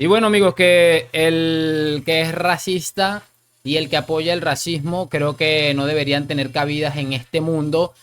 Y bueno, amigos, que el que es racista y el que apoya el racismo creo que no deberían tener cabidas en este mundo.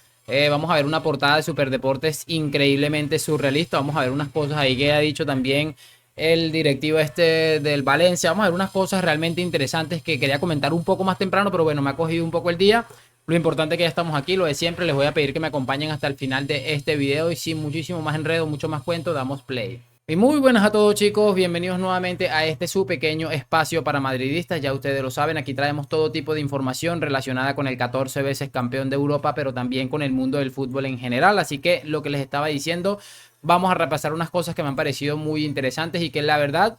Vamos a ver una portada de Superdeportes increíblemente surrealista. Vamos a ver unas cosas ahí que ha dicho también el directivo este del Valencia. Vamos a ver unas cosas realmente interesantes que quería comentar un poco más temprano, pero bueno, me ha cogido un poco el día. Lo importante es que ya estamos aquí, lo de siempre. Les voy a pedir que me acompañen hasta el final de este video y sin muchísimo más enredo, mucho más cuento, damos play. Y muy buenas a todos, chicos, bienvenidos nuevamente a este su pequeño espacio para madridistas. Ya ustedes lo saben, aquí traemos todo tipo de información relacionada con el 14 veces campeón de Europa, pero también con el mundo del fútbol en general. Así que lo que les estaba diciendo, vamos a repasar unas cosas que me han parecido muy interesantes y que la verdad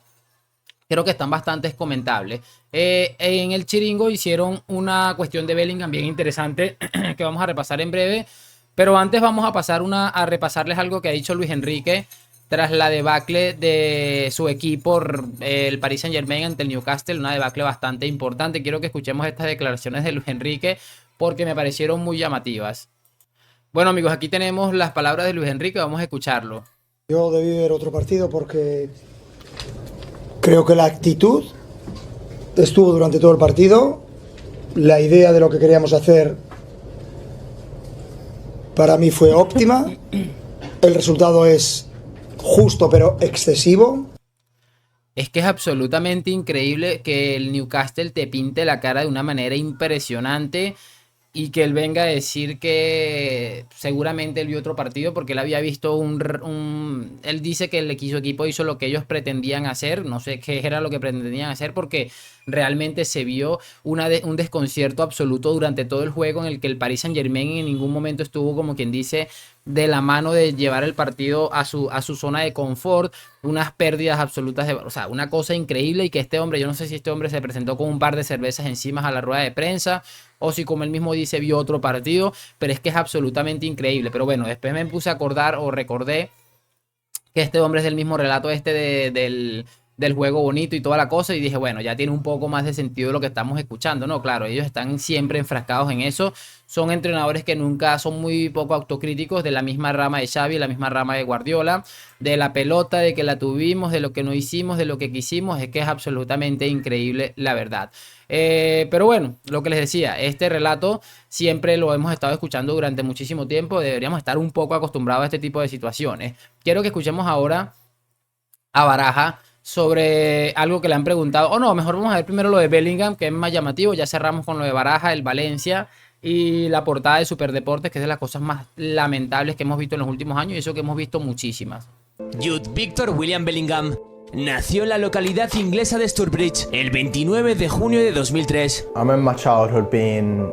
creo que están bastante comentables. En el Chiringo hicieron una cuestión de Bellingham bien interesante que vamos a repasar en breve. Pero antes vamos a pasar a repasarles algo que ha dicho Luis Enrique tras la debacle de su equipo, el Paris Saint-Germain ante el Newcastle, una debacle bastante importante. Quiero que escuchemos estas declaraciones de Luis Enrique porque me parecieron muy llamativas. Bueno, amigos, aquí tenemos las palabras de Luis Enrique, vamos a escucharlo. Yo debí ver otro partido porque creo que la actitud estuvo durante todo el partido. La idea de lo que queríamos hacer para mí fue óptima. El resultado es justo pero excesivo. Es que es absolutamente increíble que el Newcastle te pinte la cara de una manera impresionante y que él venga a decir que seguramente él vio otro partido porque él había visto él dice que su equipo hizo lo que ellos pretendían hacer, no sé qué era lo que pretendían hacer porque realmente se vio un desconcierto absoluto durante todo el juego en el que el Paris Saint-Germain en ningún momento estuvo, como quien dice, de la mano de llevar el partido a su zona de confort, unas pérdidas absolutas, o sea, una cosa increíble. Y que este hombre, yo no sé si este hombre se presentó con un par de cervezas encima a la rueda de prensa o si, como él mismo dice, vio otro partido, pero es que es absolutamente increíble. Pero bueno, después me puse a acordar o recordé que este hombre es del mismo relato este del juego bonito y toda la cosa, y dije, bueno, ya tiene un poco más de sentido lo que estamos escuchando, ¿no? Claro, ellos están siempre enfrascados en eso, son entrenadores que nunca son muy poco autocríticos, de la misma rama de Xavi, la misma rama de Guardiola, de la pelota, de que la tuvimos, de lo que no hicimos, de lo que quisimos. Es que es absolutamente increíble, la verdad. Pero bueno, lo que les decía, este relato siempre lo hemos estado escuchando durante muchísimo tiempo, deberíamos estar un poco acostumbrados a este tipo de situaciones. Quiero que escuchemos ahora a Baraja sobre algo que le han preguntado. O no, mejor vamos a ver primero lo de Bellingham, que es más llamativo. Ya cerramos con lo de Baraja, el Valencia y la portada de Superdeportes, que es de las cosas más lamentables que hemos visto en los últimos años y eso que hemos visto muchísimas. Jude Victor William Bellingham nació en la localidad inglesa de Stourbridge el 29 de junio de 2003. I remember my childhood being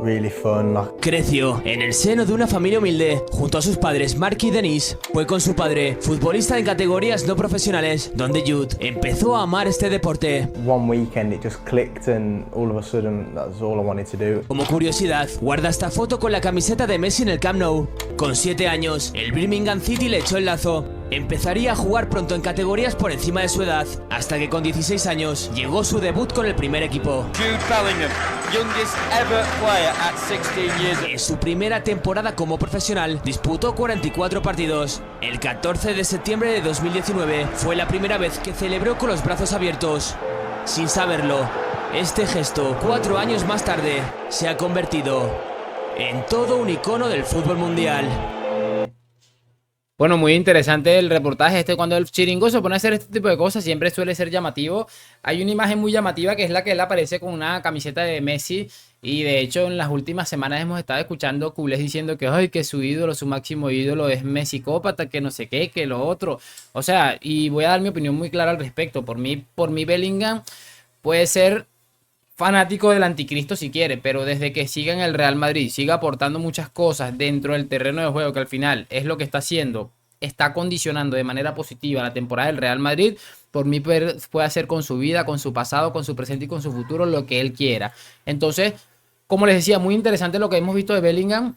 really fun. Creció en el seno de una familia humilde, junto a sus padres Mark y Denise. Fue con su padre, futbolista en categorías no profesionales, donde Jude empezó a amar este deporte. One weekend it just clicked and all of a sudden that's all I wanted to do. Como curiosidad, guarda esta foto con la camiseta de Messi en el Camp Nou. Con 7 años, el Birmingham City le echó el lazo. Empezaría a jugar pronto en categorías por encima de su edad, hasta que con 16 años llegó su debut con el primer equipo. Jude Bellingham, youngest ever player at 16 years. En su primera temporada como profesional, disputó 44 partidos. El 14 de septiembre de 2019 fue la primera vez que celebró con los brazos abiertos. Sin saberlo, este gesto, 4 años más tarde, se ha convertido en todo un icono del fútbol mundial. Bueno, muy interesante el reportaje este. Cuando el Chiringo se pone a hacer este tipo de cosas siempre suele ser llamativo. Hay una imagen muy llamativa que es la que él aparece con una camiseta de Messi. Y de hecho en las últimas semanas hemos estado escuchando culés diciendo que, ay, que su ídolo, su máximo ídolo es Messicópata, que no sé qué, que lo otro. O sea, y voy a dar mi opinión muy clara al respecto. Por mí Bellingham puede ser fanático del anticristo si quiere, pero desde que siga en el Real Madrid, siga aportando muchas cosas dentro del terreno de juego, que al final es lo que está haciendo, está condicionando de manera positiva la temporada del Real Madrid, por mí puede hacer con su vida, con su pasado, con su presente y con su futuro lo que él quiera. Entonces, como les decía, muy interesante lo que hemos visto de Bellingham,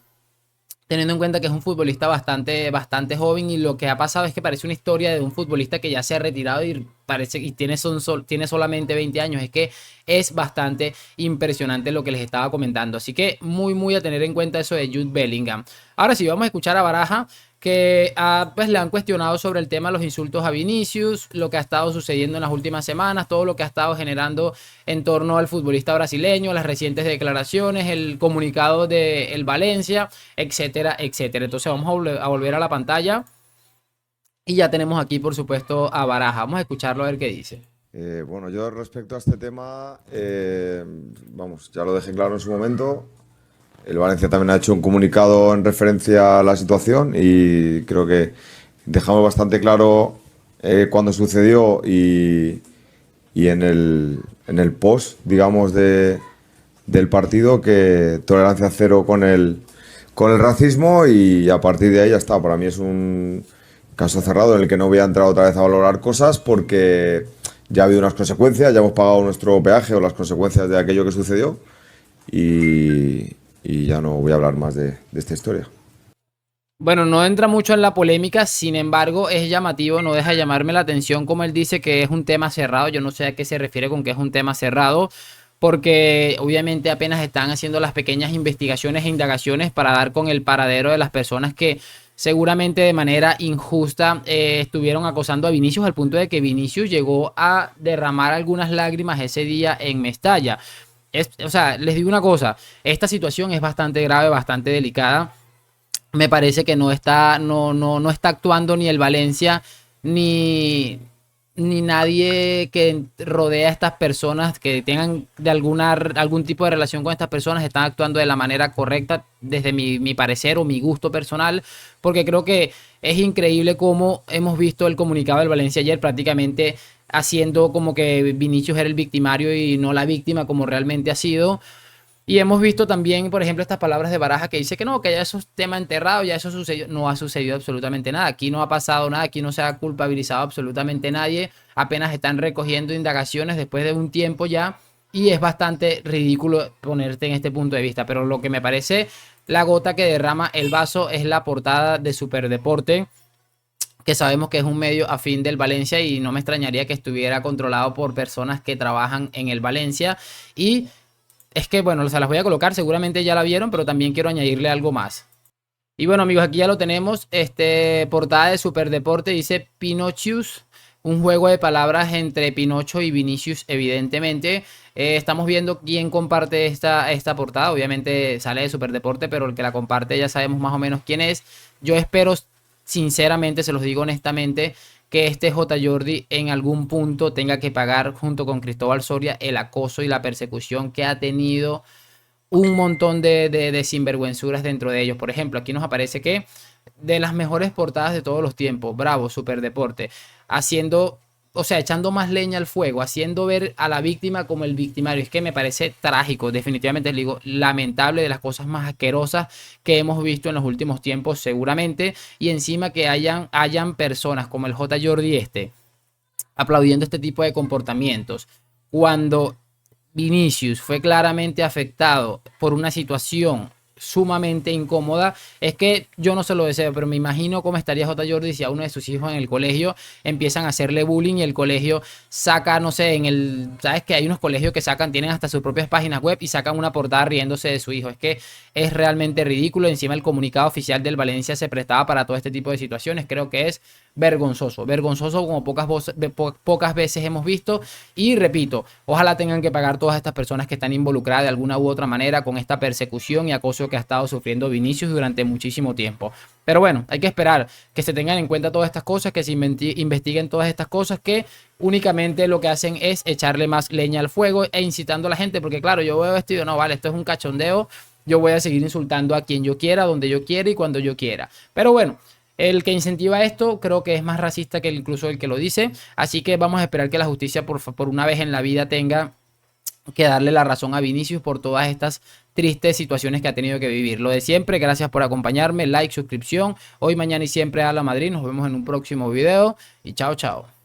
teniendo en cuenta que es un futbolista bastante joven, y lo que ha pasado es que parece una historia de un futbolista que ya se ha retirado y parece y tiene solamente 20 años. Es que es bastante impresionante lo que les estaba comentando. Así que muy a tener en cuenta eso de Jude Bellingham. Ahora sí, vamos a escuchar a Baraja, que pues le han cuestionado sobre el tema de los insultos a Vinicius, lo que ha estado sucediendo en las últimas semanas, todo lo que ha estado generando en torno al futbolista brasileño, las recientes declaraciones, el comunicado del Valencia, etcétera, etcétera. Entonces vamos a volver a la pantalla y ya tenemos aquí, por supuesto, a Baraja. Vamos a escucharlo a ver qué dice. Bueno, yo respecto a este tema, vamos, ya lo dejé claro en su momento. El Valencia también ha hecho un comunicado en referencia a la situación y creo que dejamos bastante claro cuando sucedió y en el post, digamos, del partido, que tolerancia cero con el racismo, y a partir de ahí ya está. Para mí es un caso cerrado en el que no voy a entrar otra vez a valorar cosas, porque ya ha habido unas consecuencias, ya hemos pagado nuestro peaje o las consecuencias de aquello que sucedió, y ya no voy a hablar más de esta historia. Bueno, no entra mucho en la polémica, sin embargo es llamativo, no deja de llamarme la atención como él dice que es un tema cerrado. Yo no sé a qué se refiere con que es un tema cerrado, porque obviamente apenas están haciendo las pequeñas investigaciones e indagaciones para dar con el paradero de las personas que seguramente de manera injusta estuvieron acosando a Vinicius, al punto de que Vinicius llegó a derramar algunas lágrimas ese día en Mestalla. O sea, les digo una cosa, esta situación es bastante grave, bastante delicada. Me parece que no está actuando ni el Valencia ni nadie que rodea a estas personas, que tengan de algún tipo de relación con estas personas, están actuando de la manera correcta desde mi parecer o mi gusto personal, porque creo que es increíble cómo hemos visto el comunicado del Valencia ayer prácticamente haciendo como que Vinicius era el victimario y no la víctima como realmente ha sido. Y hemos visto también, por ejemplo, estas palabras de Baraja que dice que no, que ya eso es tema enterrado, ya eso sucedió. No ha sucedido absolutamente nada. Aquí no ha pasado nada, aquí no se ha culpabilizado absolutamente nadie. Apenas están recogiendo indagaciones después de un tiempo ya. Y es bastante ridículo ponerte en este punto de vista. Pero lo que me parece la gota que derrama el vaso es la portada de Superdeporte, que sabemos que es un medio afín del Valencia y no me extrañaría que estuviera controlado por personas que trabajan en el Valencia. Y es que, bueno, se las voy a colocar, seguramente ya la vieron, pero también quiero añadirle algo más. Y bueno, amigos, aquí ya lo tenemos. Portada de Superdeporte dice Pinochius, un juego de palabras entre Pinocho y Vinicius, evidentemente. Estamos viendo quién comparte esta portada. Obviamente sale de Superdeporte, pero el que la comparte ya sabemos más o menos quién es. Yo espero, sinceramente, se los digo honestamente, que J. Jordi en algún punto tenga que pagar junto con Cristóbal Soria el acoso y la persecución que ha tenido un montón de sinvergüenzuras dentro de ellos. Por ejemplo, aquí nos aparece que de las mejores portadas de todos los tiempos, bravo, Superdeporte, haciendo, o sea, echando más leña al fuego, haciendo ver a la víctima como el victimario. Es que me parece trágico, definitivamente, digo, lamentable, de las cosas más asquerosas que hemos visto en los últimos tiempos, seguramente. Y encima que hayan personas como el J. Jordi aplaudiendo este tipo de comportamientos, cuando Vinicius fue claramente afectado por una situación sumamente incómoda. Es que yo no se lo deseo, pero me imagino cómo estaría J. Jordi si a uno de sus hijos en el colegio empiezan a hacerle bullying y el colegio saca, no sé, sabes que hay unos colegios que tienen hasta sus propias páginas web y sacan una portada riéndose de su hijo. Es que es realmente ridículo. Encima el comunicado oficial del Valencia se prestaba para todo este tipo de situaciones. Creo que es vergonzoso como pocas veces hemos visto. Y repito, ojalá tengan que pagar todas estas personas que están involucradas de alguna u otra manera con esta persecución y acoso que ha estado sufriendo Vinicius durante muchísimo tiempo. Pero bueno, hay que esperar que se tengan en cuenta todas estas cosas, que se investiguen todas estas cosas, que únicamente lo que hacen es echarle más leña al fuego e incitando a la gente, porque claro, yo veo esto y digo, no, vale, esto es un cachondeo, yo voy a seguir insultando a quien yo quiera, donde yo quiera y cuando yo quiera. Pero bueno, el que incentiva esto creo que es más racista que incluso el que lo dice, así que vamos a esperar que la justicia por una vez en la vida tenga que darle la razón a Vinicius por todas estas tristes situaciones que ha tenido que vivir. Lo de siempre, gracias por acompañarme, like, suscripción, hoy, mañana y siempre a la Madrid. Nos vemos en un próximo video y chao, chao.